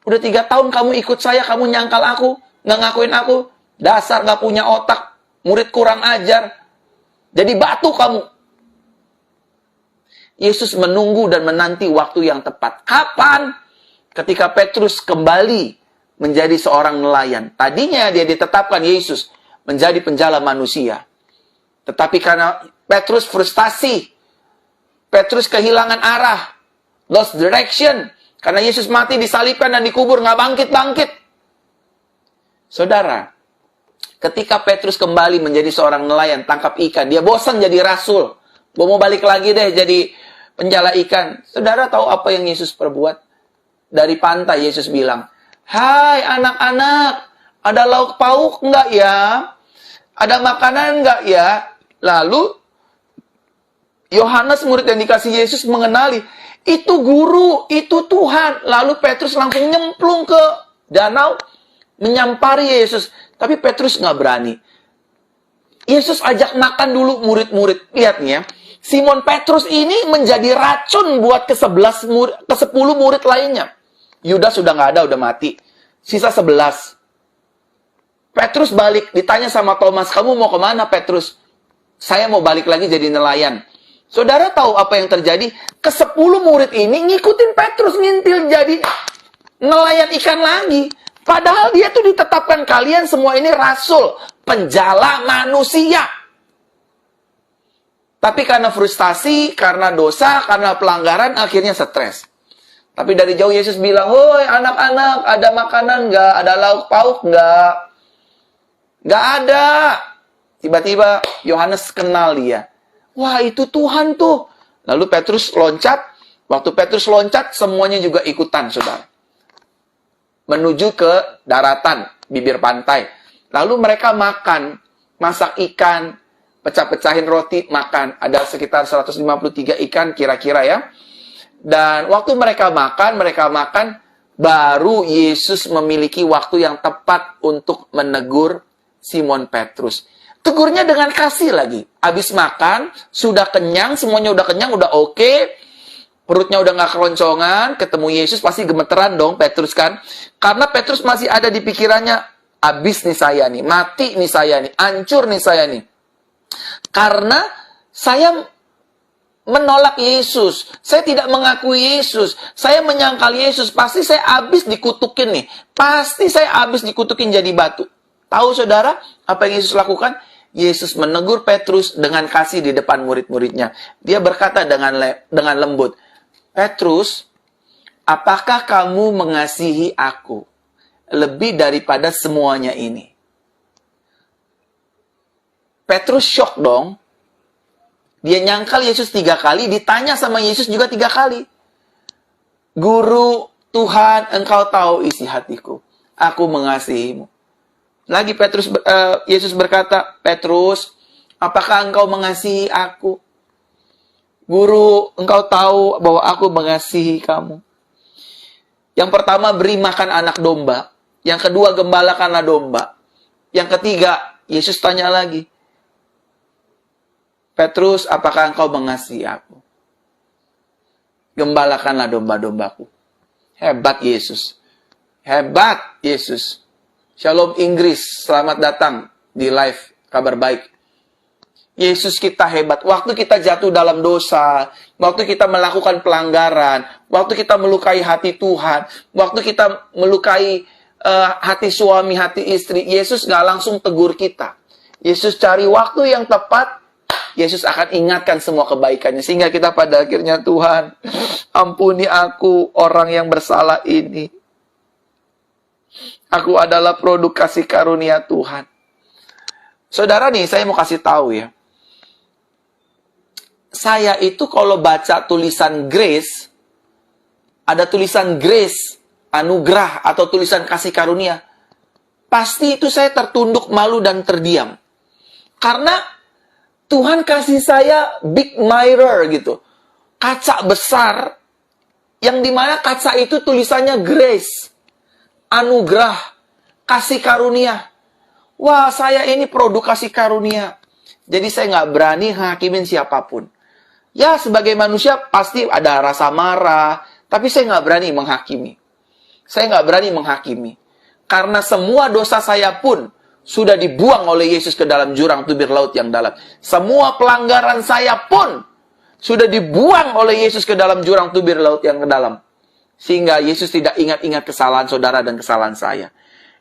udah 3 tahun kamu ikut saya, kamu nyangkal aku, gak ngakuin aku. Dasar gak punya otak, murid kurang ajar. Jadi batu kamu. Yesus menunggu dan menanti waktu yang tepat. Kapan? Ketika Petrus kembali menjadi seorang nelayan. Tadinya dia ditetapkan Yesus menjadi penjala manusia. Tetapi karena Petrus frustasi, Petrus kehilangan arah, lost direction, karena Yesus mati, disalibkan dan dikubur, nggak bangkit-bangkit. Saudara, ketika Petrus kembali menjadi seorang nelayan, tangkap ikan, dia bosan jadi rasul. Gue mau balik lagi deh jadi penjala ikan. Saudara tahu apa yang Yesus perbuat? Dari pantai Yesus bilang, hai anak-anak, ada lauk pauk enggak ya? Ada makanan enggak ya? Lalu, Yohanes murid yang dikasih Yesus mengenali, itu guru, itu Tuhan. Lalu Petrus langsung nyemplung ke danau, menyampari Yesus. Tapi Petrus nggak berani. Yesus ajak makan dulu murid-murid. Lihat nih ya, Simon Petrus ini menjadi racun buat ke-10 murid lainnya. Yudas sudah nggak ada, udah mati. Sisa 11. Petrus balik, ditanya sama Thomas, kamu mau kemana Petrus? Saya mau balik lagi jadi nelayan. Saudara tahu apa yang terjadi? Ke-10 murid ini ngikutin Petrus ngintil jadi nelayan ikan lagi. Padahal dia tuh ditetapkan kalian semua ini rasul, penjala manusia. Tapi karena frustasi, karena dosa, karena pelanggaran, akhirnya stres. Tapi dari jauh Yesus bilang, woi anak-anak, ada makanan nggak? Ada lauk pauk nggak? Nggak ada. Tiba-tiba Yohanes kenal dia. Wah itu Tuhan tuh. Lalu Petrus loncat. Waktu Petrus loncat, semuanya juga ikutan, saudara. Menuju ke daratan, bibir pantai. Lalu mereka makan, masak ikan, pecah-pecahin roti, makan. Ada sekitar 153 ikan kira-kira ya. Dan waktu mereka makan, baru Yesus memiliki waktu yang tepat untuk menegur Simon Petrus. Tegurnya dengan kasih lagi. Habis makan, sudah kenyang, semuanya udah kenyang, udah oke. Perutnya udah gak keroncongan, ketemu Yesus pasti gemeteran dong Petrus kan. Karena Petrus masih ada di pikirannya, habis nih saya nih, mati nih saya nih, hancur nih saya nih. Karena saya menolak Yesus. Saya tidak mengakui Yesus. Saya menyangkal Yesus. Pasti saya habis dikutukin nih. Pasti saya habis dikutukin jadi batu. Tahu saudara, apa yang Yesus lakukan? Yesus menegur Petrus dengan kasih di depan murid-muridnya. Dia berkata dengan lembut, Petrus, apakah kamu mengasihi aku lebih daripada semuanya ini? Petrus shock dong. Dia nyangkal Yesus 3 kali, ditanya sama Yesus juga 3 kali. Guru, Tuhan, engkau tahu isi hatiku. Aku mengasihimu. Lagi Yesus berkata, Petrus, apakah engkau mengasihi aku? Guru, engkau tahu bahwa aku mengasihi kamu. Yang pertama, beri makan anak domba. Yang kedua, gembalakanlah domba. Yang ketiga, Yesus tanya lagi, Petrus, apakah engkau mengasihi aku? Gembalakanlah domba-dombaku. Hebat Yesus. Hebat Yesus. Shalom Inggris, selamat datang di live Kabar Baik. Yesus kita hebat. Waktu kita jatuh dalam dosa, waktu kita melakukan pelanggaran, waktu kita melukai hati Tuhan, waktu kita melukai hati suami, hati istri, Yesus gak langsung tegur kita. Yesus cari waktu yang tepat, Yesus akan ingatkan semua kebaikannya. Sehingga kita pada akhirnya, Tuhan, ampuni aku orang yang bersalah ini. Aku adalah produk kasih karunia Tuhan. Saudara nih, saya mau kasih tahu ya. Saya itu kalau baca tulisan grace, ada tulisan grace, anugerah, atau tulisan kasih karunia, pasti itu saya tertunduk malu dan terdiam. Karena Tuhan kasih saya big mirror gitu. Kaca besar, yang dimana kaca itu tulisannya grace, anugerah, kasih karunia. Wah, saya ini produk kasih karunia. Jadi saya nggak berani hakimin siapapun. Ya, sebagai manusia pasti ada rasa marah, tapi saya nggak berani menghakimi. Saya nggak berani menghakimi. Karena semua dosa saya pun sudah dibuang oleh Yesus ke dalam jurang tubir laut yang dalam. Semua pelanggaran saya pun sudah dibuang oleh Yesus ke dalam jurang tubir laut yang dalam. Sehingga Yesus tidak ingat-ingat kesalahan saudara dan kesalahan saya.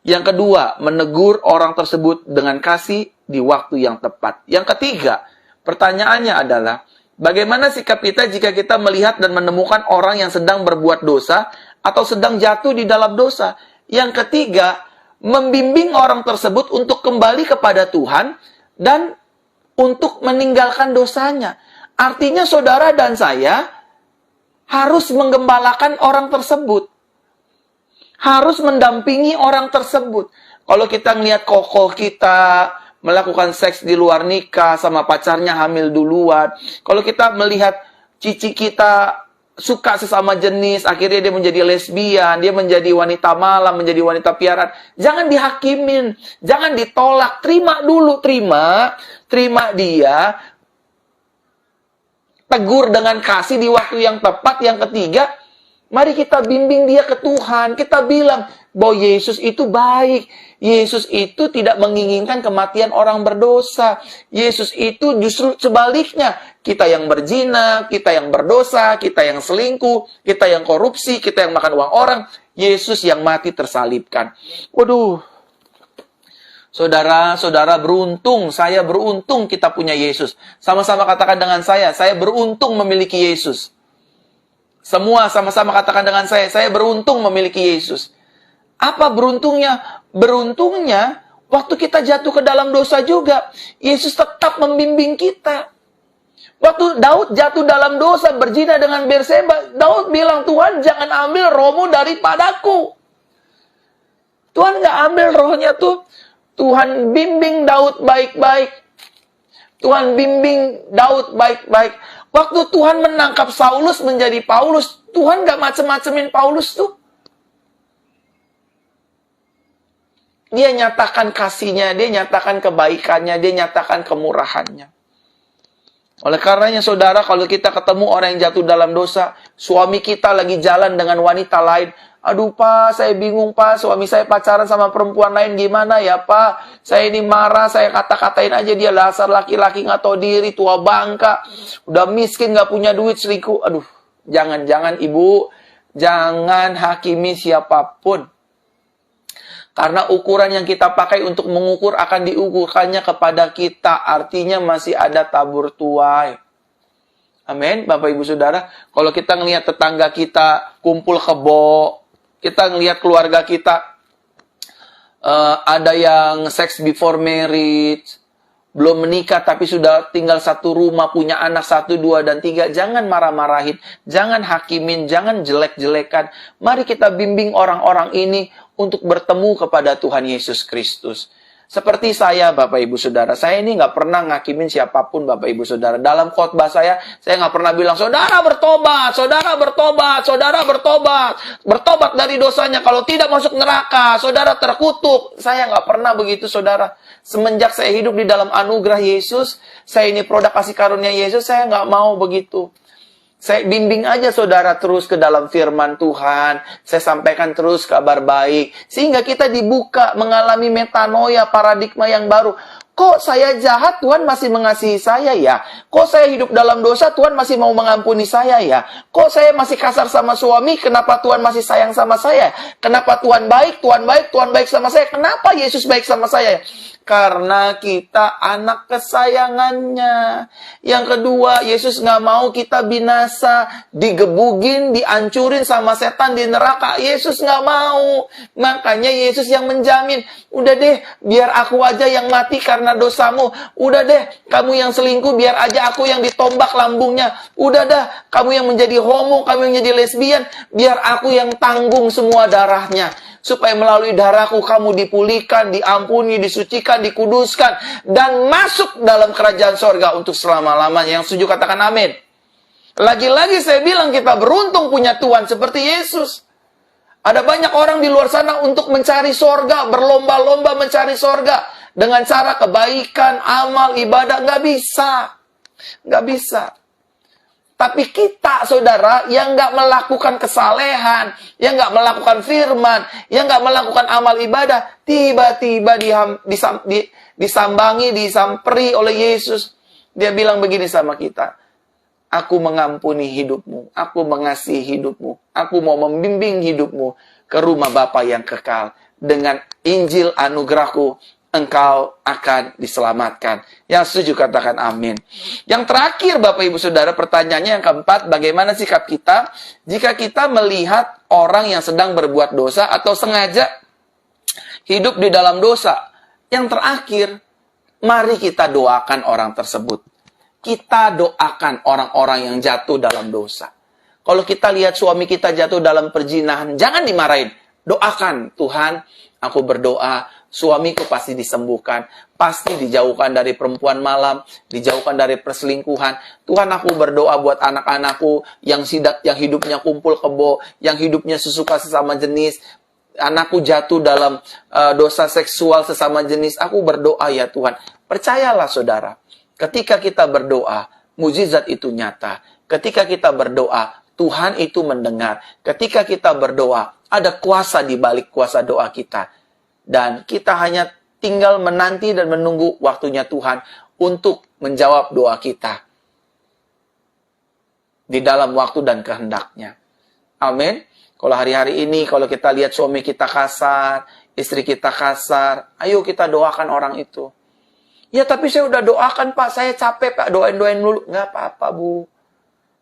Yang kedua, menegur orang tersebut dengan kasih di waktu yang tepat. Yang ketiga, pertanyaannya adalah, bagaimana sikap kita jika kita melihat dan menemukan orang yang sedang berbuat dosa atau sedang jatuh di dalam dosa? Yang ketiga, membimbing orang tersebut untuk kembali kepada Tuhan dan untuk meninggalkan dosanya. Artinya saudara dan saya harus menggembalakan orang tersebut. Harus mendampingi orang tersebut. Kalau kita ngelihat kokoh kita melakukan seks di luar nikah sama pacarnya hamil duluan. Kalau kita melihat cici kita suka sesama jenis, akhirnya dia menjadi lesbian, dia menjadi wanita malam, menjadi wanita piaraan. Jangan dihakimin, jangan ditolak. Terima dulu, terima dia. Tegur dengan kasih di waktu yang tepat. Yang ketiga, mari kita bimbing dia ke Tuhan. Kita bilang bahwa Yesus itu baik. Yesus itu tidak menginginkan kematian orang berdosa. Yesus itu justru sebaliknya. Kita yang berzina, kita yang berdosa, kita yang selingkuh, kita yang korupsi, kita yang makan uang orang. Yesus yang mati tersalibkan. Waduh. Saudara beruntung, saya beruntung kita punya Yesus. Sama-sama katakan dengan saya beruntung memiliki Yesus. Semua sama-sama katakan dengan saya beruntung memiliki Yesus. Apa beruntungnya? Beruntungnya, waktu kita jatuh ke dalam dosa juga, Yesus tetap membimbing kita. Waktu Daud jatuh dalam dosa, berzina dengan Berseba, Daud bilang, Tuhan jangan ambil rohmu daripadaku. Tuhan nggak ambil rohnya tuh. Tuhan bimbing Daud baik-baik. Tuhan bimbing Daud baik-baik. Waktu Tuhan menangkap Saulus menjadi Paulus, Tuhan gak macem-macemin Paulus tuh. Dia nyatakan kasihnya, dia nyatakan kebaikannya, dia nyatakan kemurahannya. Oleh karenanya saudara, kalau kita ketemu orang yang jatuh dalam dosa, suami kita lagi jalan dengan wanita lain, aduh Pak, saya bingung Pak, suami saya pacaran sama perempuan lain, gimana ya Pak? Saya ini marah, saya kata-katain aja dia, dasar laki-laki nggak tahu diri, tua bangka, udah miskin, nggak punya duit, selingkuh. Aduh, jangan ibu, jangan hakimi siapapun. Karena ukuran yang kita pakai untuk mengukur akan diukurkannya kepada kita. Artinya masih ada tabur tuai. Amin, Bapak Ibu Saudara. Kalau kita ngelihat tetangga kita kumpul kebo, kita ngelihat keluarga kita ada yang sex before marriage, belum menikah tapi sudah tinggal satu rumah, punya anak 1, 2, dan 3. Jangan marah-marahin, jangan hakimin, jangan jelek-jelekan. Mari kita bimbing orang-orang ini untuk bertemu kepada Tuhan Yesus Kristus. Seperti saya, Bapak Ibu Saudara, saya ini nggak pernah ngakimin siapapun, Bapak Ibu Saudara. Dalam khotbah saya nggak pernah bilang, saudara bertobat, saudara bertobat, saudara bertobat. Bertobat dari dosanya, kalau tidak masuk neraka, saudara terkutuk. Saya nggak pernah begitu, saudara. Semenjak saya hidup di dalam anugerah Yesus, saya ini produk kasih karunia Yesus, saya nggak mau begitu. Saya bimbing aja saudara terus ke dalam firman Tuhan. Saya sampaikan terus kabar baik. Sehingga kita dibuka mengalami metanoia, paradigma yang baru. Kok saya jahat, Tuhan masih mengasihi saya ya? Kok saya hidup dalam dosa, Tuhan masih mau mengampuni saya ya? Kok saya masih kasar sama suami, kenapa Tuhan masih sayang sama saya? Kenapa Tuhan baik, Tuhan baik, Tuhan baik sama saya? Kenapa Yesus baik sama saya? Karena kita anak kesayangannya. Yang kedua, Yesus nggak mau kita binasa, digebugin, dihancurin sama setan di neraka. Yesus nggak mau. Makanya Yesus yang menjamin. Udah deh, biar aku aja yang mati karena dosamu. Udah deh, kamu yang selingkuh, biar aja aku yang ditombak lambungnya. Udah dah, kamu yang menjadi homo, kamu yang jadi lesbian, biar aku yang tanggung semua darahnya. Supaya melalui darahku kamu dipulihkan, diampuni, disucikan, dikuduskan, dan masuk dalam kerajaan sorga untuk selama-lamanya. Yang setuju katakan amin. Lagi-lagi saya bilang kita beruntung punya Tuhan seperti Yesus. Ada banyak orang di luar sana untuk mencari sorga, berlomba-lomba mencari sorga. Dengan cara kebaikan, amal, ibadah, nggak bisa. Nggak bisa. Tapi kita, saudara, yang nggak melakukan kesalehan, yang nggak melakukan firman, yang nggak melakukan amal ibadah, tiba-tiba disambangi, disamperi oleh Yesus. Dia bilang begini sama kita, aku mengampuni hidupmu, aku mengasihi hidupmu, aku mau membimbing hidupmu ke rumah Bapa yang kekal. Dengan Injil anugerahku, engkau akan diselamatkan. Yang setuju katakan amin. Yang terakhir Bapak Ibu Saudara, pertanyaannya yang keempat, bagaimana sikap kita jika kita melihat orang yang sedang berbuat dosa atau sengaja hidup di dalam dosa? Yang terakhir, mari kita doakan orang tersebut. Kita doakan orang-orang yang jatuh dalam dosa. Kalau kita lihat suami kita jatuh dalam perzinahan, jangan dimarahin. Doakan, Tuhan, aku berdoa, suamiku pasti disembuhkan, pasti dijauhkan dari perempuan malam, dijauhkan dari perselingkuhan. Tuhan, aku berdoa buat anak-anakku yang hidupnya kumpul kebo, yang hidupnya sesuka sesama jenis. Anakku jatuh dalam dosa seksual sesama jenis. Aku berdoa ya Tuhan. Percayalah saudara, ketika kita berdoa, mukjizat itu nyata. Ketika kita berdoa, Tuhan itu mendengar. Ketika kita berdoa, ada kuasa di balik kuasa doa kita. Dan kita hanya tinggal menanti dan menunggu waktunya Tuhan untuk menjawab doa kita. Di dalam waktu dan kehendaknya. Amin. Kalau hari-hari ini, kalau kita lihat suami kita kasar, istri kita kasar, ayo kita doakan orang itu. Ya tapi saya udah doakan Pak, saya capek Pak, doain dulu. Nggak apa-apa Bu.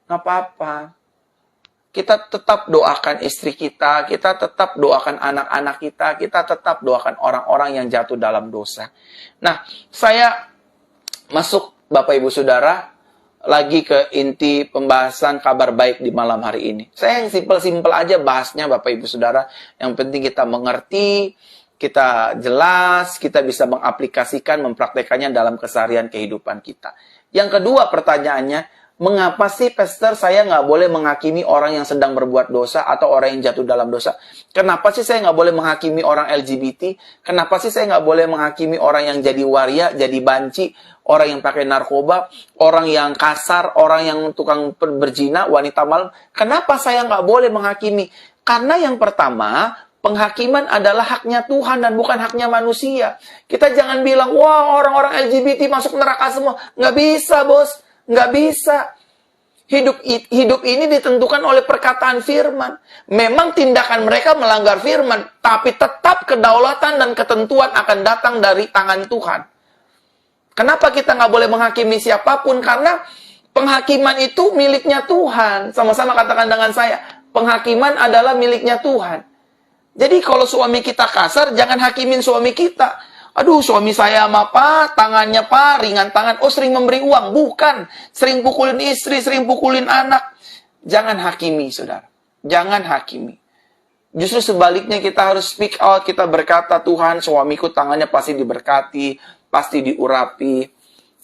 Nggak apa-apa. Kita tetap doakan istri kita tetap doakan anak-anak kita tetap doakan orang-orang yang jatuh dalam dosa. Nah, saya masuk Bapak Ibu Saudara lagi ke inti pembahasan kabar baik di malam hari ini. Saya yang simpel-simpel aja bahasnya Bapak Ibu Saudara. Yang penting kita mengerti, kita jelas, kita bisa mengaplikasikan, mempraktekannya dalam keseharian kehidupan kita. Yang kedua pertanyaannya, mengapa sih Pastor saya nggak boleh menghakimi orang yang sedang berbuat dosa atau orang yang jatuh dalam dosa? Kenapa sih saya nggak boleh menghakimi orang LGBT? Kenapa sih saya nggak boleh menghakimi orang yang jadi waria, jadi banci, orang yang pakai narkoba, orang yang kasar, orang yang tukang berzina, wanita malam? Kenapa saya nggak boleh menghakimi? Karena yang pertama, penghakiman adalah haknya Tuhan dan bukan haknya manusia. Kita jangan bilang, wah orang-orang LGBT masuk neraka semua. Nggak bisa, bos. Nggak bisa. Hidup ini ditentukan oleh perkataan firman. Memang tindakan mereka melanggar firman, tapi tetap kedaulatan dan ketentuan akan datang dari tangan Tuhan. Kenapa kita nggak boleh menghakimi siapapun? Karena penghakiman itu miliknya Tuhan. Sama-sama katakan dengan saya, penghakiman adalah miliknya Tuhan. Jadi kalau suami kita kasar, jangan hakimin suami kita. Aduh, suami saya sama Pak, tangannya Pak, ringan tangan. Oh, sering memberi uang. Bukan. Sering pukulin istri, sering pukulin anak. Jangan hakimi, saudara. Jangan hakimi. Justru sebaliknya kita harus speak out. Kita berkata, Tuhan, suamiku tangannya pasti diberkati, pasti diurapi.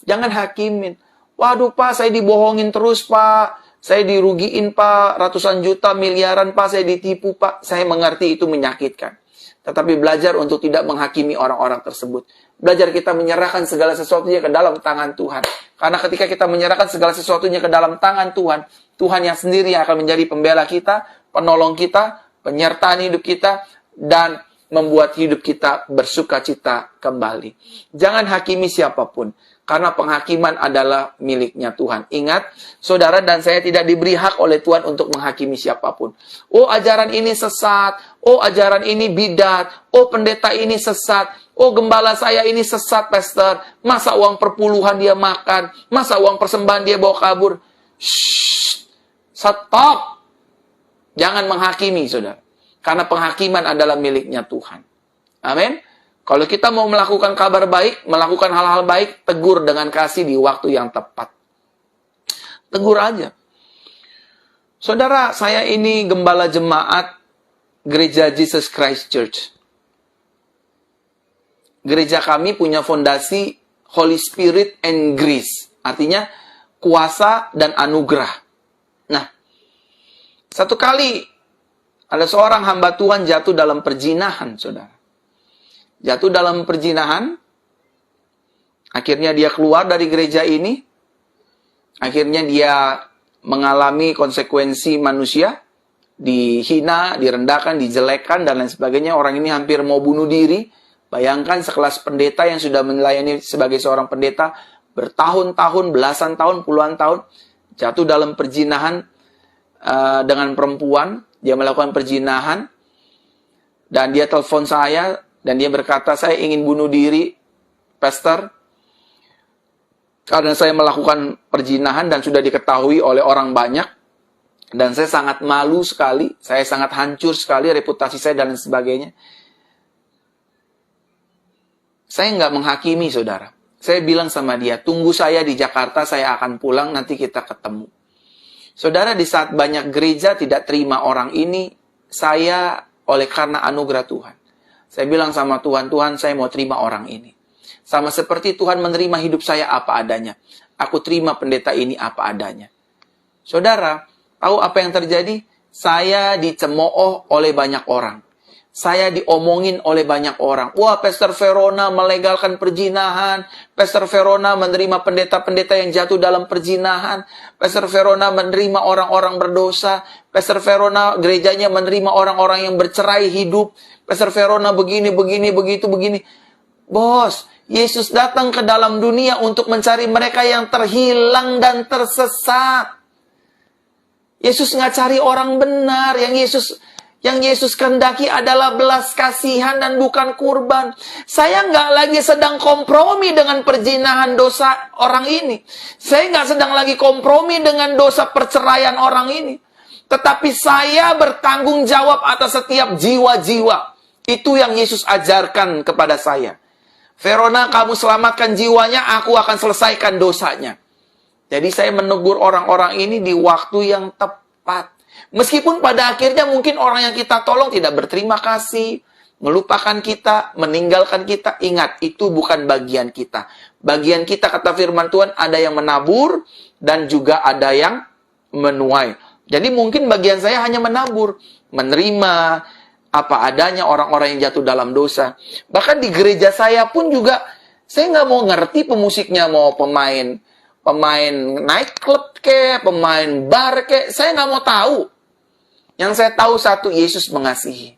Jangan hakimin. Waduh, Pak, saya dibohongin terus, Pak. Saya dirugiin, Pak. Ratusan juta, miliaran, Pak. Saya ditipu, Pak. Saya mengerti itu menyakitkan. Tetapi belajar untuk tidak menghakimi orang-orang tersebut. Belajar kita menyerahkan segala sesuatunya ke dalam tangan Tuhan. Karena ketika kita menyerahkan segala sesuatunya ke dalam tangan Tuhan, Tuhan yang sendiri akan menjadi pembela kita, penolong kita, penyertaan hidup kita, dan membuat hidup kita bersukacita kembali. Jangan hakimi siapapun. Karena penghakiman adalah miliknya Tuhan. Ingat, saudara dan saya tidak diberi hak oleh Tuhan untuk menghakimi siapapun. Oh, ajaran ini sesat. Oh, ajaran ini bidat. Oh, pendeta ini sesat. Oh, gembala saya ini sesat, pastor. Masa uang perpuluhan dia makan? Masa uang persembahan dia bawa kabur? Shh, stop. Jangan menghakimi, saudara. Karena penghakiman adalah miliknya Tuhan. Amin. Kalau kita mau melakukan kabar baik, melakukan hal-hal baik, tegur dengan kasih di waktu yang tepat. Tegur aja. Saudara, saya ini gembala jemaat Gereja Jesus Christ Church. Gereja kami punya fondasi Holy Spirit and Grace. Artinya, kuasa dan anugerah. Nah, satu kali ada seorang hamba Tuhan jatuh dalam perzinahan, saudara. Jatuh dalam perzinahan, akhirnya dia keluar dari gereja ini, akhirnya dia mengalami konsekuensi manusia, dihina, direndahkan, dijelekkan, dan lain sebagainya. Orang ini hampir mau bunuh diri. Bayangkan sekelas pendeta yang sudah melayani sebagai seorang pendeta, bertahun-tahun, belasan tahun, puluhan tahun, jatuh dalam perzinahan dengan perempuan. Dia melakukan perzinahan, dan dia telepon saya, dan dia berkata, saya ingin bunuh diri, pastor, karena saya melakukan perzinahan dan sudah diketahui oleh orang banyak. Dan saya sangat malu sekali, saya sangat hancur sekali reputasi saya dan sebagainya. Saya nggak menghakimi, saudara. Saya bilang sama dia, tunggu saya di Jakarta, saya akan pulang, nanti kita ketemu. Saudara, di saat banyak gereja tidak terima orang ini, saya oleh karena anugerah Tuhan. Saya bilang sama Tuhan, Tuhan saya mau terima orang ini. Sama seperti Tuhan menerima hidup saya apa adanya. Aku terima pendeta ini apa adanya. Saudara, tahu apa yang terjadi? Saya dicemooh oleh banyak orang. Saya diomongin oleh banyak orang. Wah, Pastor Verona melegalkan perzinahan. Pastor Verona menerima pendeta-pendeta yang jatuh dalam perzinahan. Pastor Verona menerima orang-orang berdosa. Pastor Verona gerejanya menerima orang-orang yang bercerai hidup. Pastor Verona begini, begitu, begini. Bos, Yesus datang ke dalam dunia untuk mencari mereka yang terhilang dan tersesat. Yesus nggak cari orang benar. Yang Yesus kehendaki adalah belas kasihan dan bukan kurban. Saya nggak lagi sedang kompromi dengan perzinahan dosa orang ini. Saya nggak sedang lagi kompromi dengan dosa perceraian orang ini. Tetapi saya bertanggung jawab atas setiap jiwa-jiwa. Itu yang Yesus ajarkan kepada saya. Verona, kamu selamatkan jiwanya, aku akan selesaikan dosanya. Jadi saya menegur orang-orang ini di waktu yang tepat. Meskipun pada akhirnya mungkin orang yang kita tolong tidak berterima kasih, melupakan kita, meninggalkan kita. Ingat, itu bukan bagian kita. Bagian kita, kata firman Tuhan, ada yang menabur dan juga ada yang menuai. Jadi mungkin bagian saya hanya menabur, menerima apa adanya orang-orang yang jatuh dalam dosa. Bahkan di gereja saya pun juga, saya nggak mau ngerti pemusiknya mau pemain nightclub ke, pemain bar ke, saya nggak mau tahu. Yang saya tahu satu, Yesus mengasihi.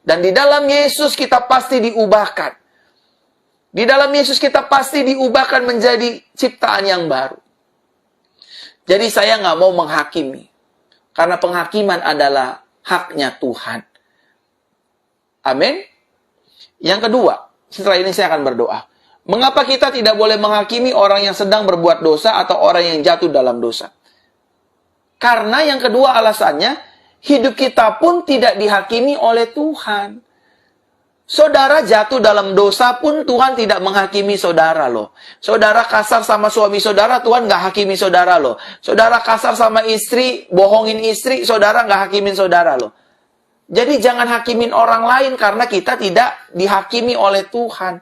Dan di dalam Yesus kita pasti diubahkan. Di dalam Yesus kita pasti diubahkan menjadi ciptaan yang baru. Jadi saya nggak mau menghakimi. Karena penghakiman adalah haknya Tuhan. Amin. Yang kedua, setelah ini saya akan berdoa. Mengapa kita tidak boleh menghakimi orang yang sedang berbuat dosa atau orang yang jatuh dalam dosa? Karena yang kedua alasannya, hidup kita pun tidak dihakimi oleh Tuhan. Saudara jatuh dalam dosa pun Tuhan tidak menghakimi saudara loh. Saudara kasar sama suami saudara, Tuhan nggak hakimi saudara loh. Saudara kasar sama istri, bohongin istri, saudara nggak hakimin saudara loh. Jadi jangan hakimin orang lain karena kita tidak dihakimi oleh Tuhan.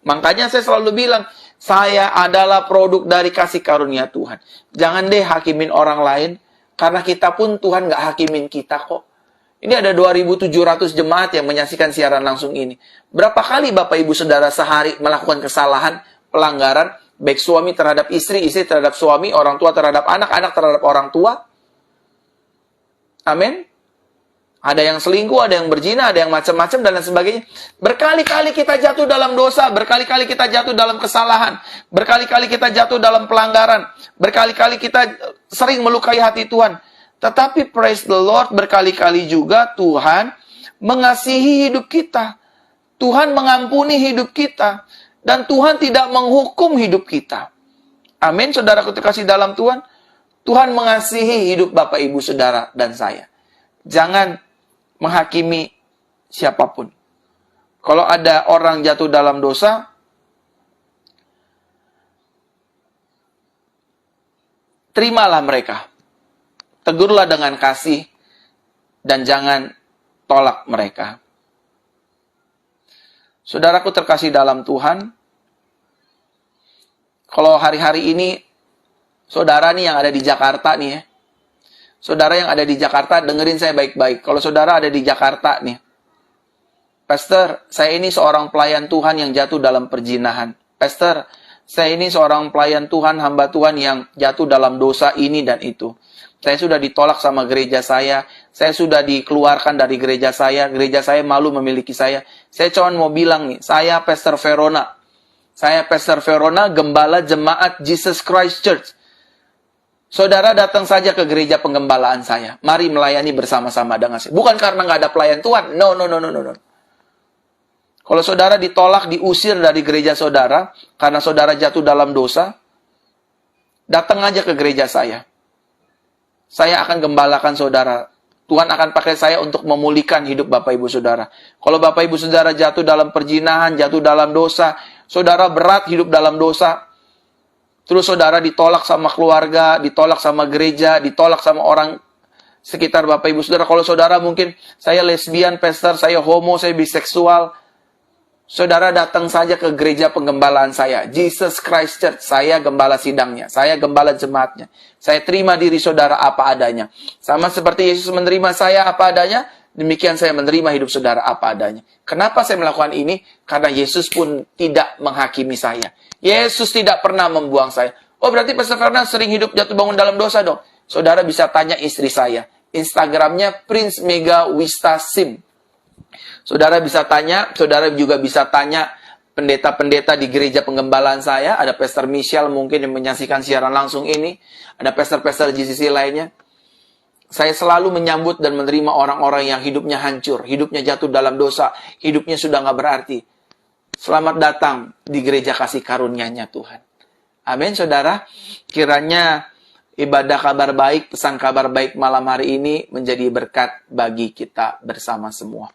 Makanya saya selalu bilang, saya adalah produk dari kasih karunia Tuhan. Jangan deh hakimin orang lain, karena kita pun Tuhan nggak hakimin kita kok. Ini ada 2.700 jemaat yang menyaksikan siaran langsung ini. Berapa kali Bapak Ibu Saudara sehari melakukan kesalahan, pelanggaran, baik suami terhadap istri, istri terhadap suami, orang tua terhadap anak, anak terhadap orang tua? Amin. Ada yang selingkuh, ada yang berzina, ada yang macam-macam, dan lain sebagainya. Berkali-kali kita jatuh dalam dosa, berkali-kali kita jatuh dalam kesalahan, berkali-kali kita jatuh dalam pelanggaran, berkali-kali kita sering melukai hati Tuhan. Tetapi praise the Lord, berkali-kali juga Tuhan mengasihi hidup kita. Tuhan mengampuni hidup kita. Dan Tuhan tidak menghukum hidup kita. Amin, saudaraku terkasih dalam Tuhan. Tuhan mengasihi hidup Bapak, Ibu, Saudara, dan saya. Jangan menghakimi siapapun. Kalau ada orang jatuh dalam dosa, terimalah mereka. Tegurlah dengan kasih dan jangan tolak mereka. Saudaraku terkasih dalam Tuhan, kalau hari-hari ini, saudara nih yang ada di Jakarta nih ya, saudara yang ada di Jakarta, dengerin saya baik-baik. Kalau saudara ada di Jakarta nih, Pastor, saya ini seorang pelayan Tuhan yang jatuh dalam perzinahan. Pastor, saya ini seorang pelayan Tuhan, hamba Tuhan yang jatuh dalam dosa ini dan itu. Saya sudah ditolak sama gereja saya sudah dikeluarkan dari gereja saya malu memiliki saya. Saya cuma mau bilang nih, saya Pastor Verona, gembala jemaat Jesus Christ Church. Saudara datang saja ke gereja penggembalaan saya. Mari melayani bersama-sama dengan saya. Bukan karena nggak ada pelayan Tuhan. No. Kalau saudara ditolak, diusir dari gereja saudara, karena saudara jatuh dalam dosa, datang aja ke gereja saya. Saya akan gembalakan saudara. Tuhan akan pakai saya untuk memulihkan hidup Bapak Ibu Saudara. Kalau Bapak Ibu Saudara jatuh dalam perzinahan, jatuh dalam dosa, saudara berat hidup dalam dosa, terus saudara ditolak sama keluarga, ditolak sama gereja, ditolak sama orang sekitar Bapak Ibu Saudara. Kalau saudara mungkin, saya lesbian, pastor, saya homo, saya biseksual, saudara datang saja ke gereja penggembalaan saya. Jesus Christ Church, saya gembala sidangnya, saya gembala jemaatnya. Saya terima diri saudara apa adanya. Sama seperti Yesus menerima saya apa adanya, demikian saya menerima hidup saudara apa adanya. Kenapa saya melakukan ini? Karena Yesus pun tidak menghakimi saya. Yesus tidak pernah membuang saya. Oh, berarti Pastor Fernand sering hidup jatuh bangun dalam dosa dong? Saudara bisa tanya istri saya. Instagramnya Prince Mega Wista Sim. Saudara bisa tanya, saudara juga bisa tanya pendeta-pendeta di gereja penggembalaan saya. Ada Pastor Michelle mungkin yang menyaksikan siaran langsung ini. Ada pastor-pastor GCC lainnya. Saya selalu menyambut dan menerima orang-orang yang hidupnya hancur, hidupnya jatuh dalam dosa, hidupnya sudah nggak berarti. Selamat datang di gereja kasih karunia-Nya Tuhan. Amin, saudara. Kiranya ibadah kabar baik, pesan kabar baik malam hari ini menjadi berkat bagi kita bersama semua.